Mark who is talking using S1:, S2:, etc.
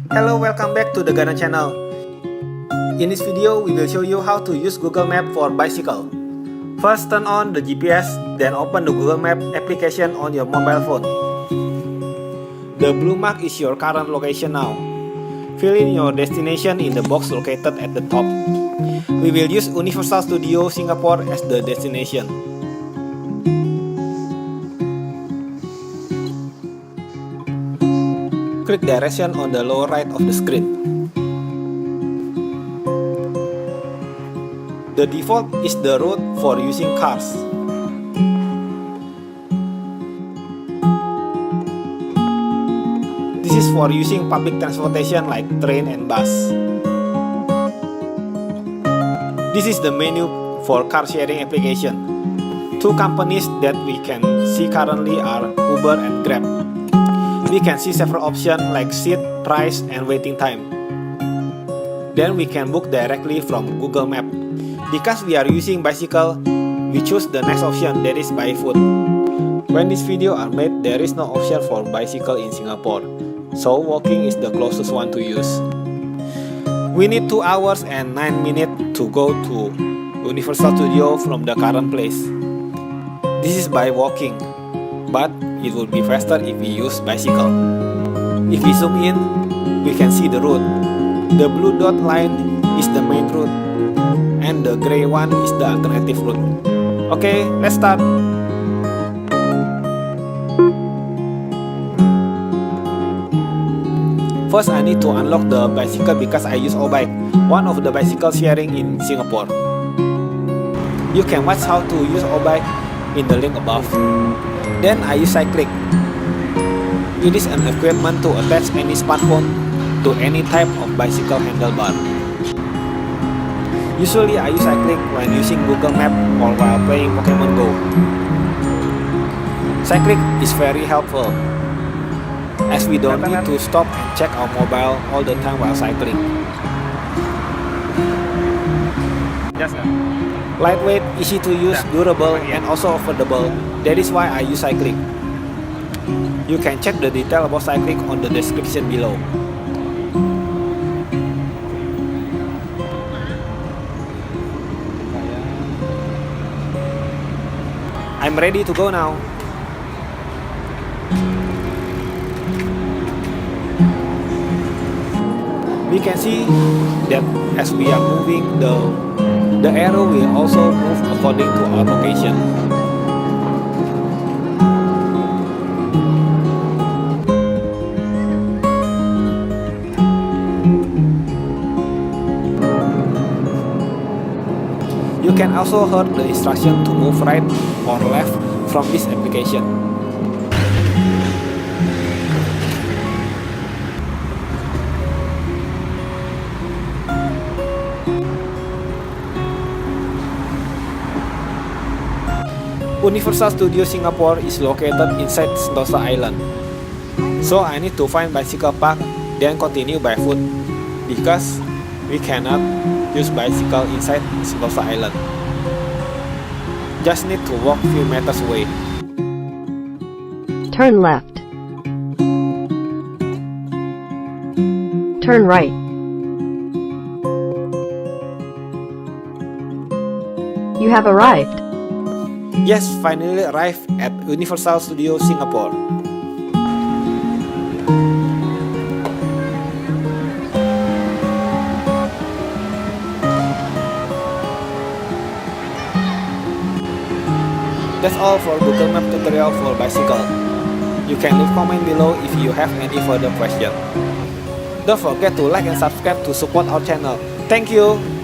S1: Hello, welcome back to the Gana channel. In this video, we will show you how to use Google Map for bicycle. First, turn on the GPS, then open the Google Map application on your mobile phone. The blue mark is your current location now. Fill in your destination in the box located at the top. We will use Universal Studio Singapore as the destination. Click direction on the lower right of the screen. The default is the route for using cars. This is for using public transportation like train and bus. This is the menu for car sharing application. Two companies that we can see currently are Uber and Grab. We can see several options like seat, price, and waiting time. Then we can book directly from Google Map. Because we are using bicycle, we choose the next option, that is by foot. When this video are made, there is no option for bicycle in Singapore, so walking is the closest one to use. We need 2 hours and 9 minutes to go to Universal Studio from the current place. This is by walking, but it would be faster if we use bicycle. If we zoom in, we can see the route. The blue dot line is the main route, and the gray one is the alternative route. Okay, let's start. First, I need to unlock the bicycle because I use O-Bike, one of the bicycle sharing in Singapore. You can watch how to use O-Bike in the link above. Then I use Cyclic. It is an equipment to attach any smartphone to any type of bicycle handlebar. Usually I use Cyclic when using Google Map or while playing Pokemon Go. Cyclic is very helpful, as we don't need to stop and check our mobile all the time while cycling.
S2: Yes, sir.
S1: Lightweight, easy to use, durable, and also affordable. That is why I use Cyclic. You can check the detail about Cyclic on the description below. I'm ready to go now. We can see that as we are moving, the arrow will also move according to our location. You can also hear the instruction to move right or left from this application. Universal Studio Singapore is located inside Sentosa Island. So I need to find bicycle park, then continue by foot, because we cannot use bicycle inside Sentosa Island. Just need to walk few meters away.
S3: Turn left. Turn right. You have arrived.
S1: Yes, finally arrived at Universal Studio Singapore. That's all for Google Map tutorial for bicycle. You can leave comment below if you have any further question. Don't forget to like and subscribe to support our channel. Thank you!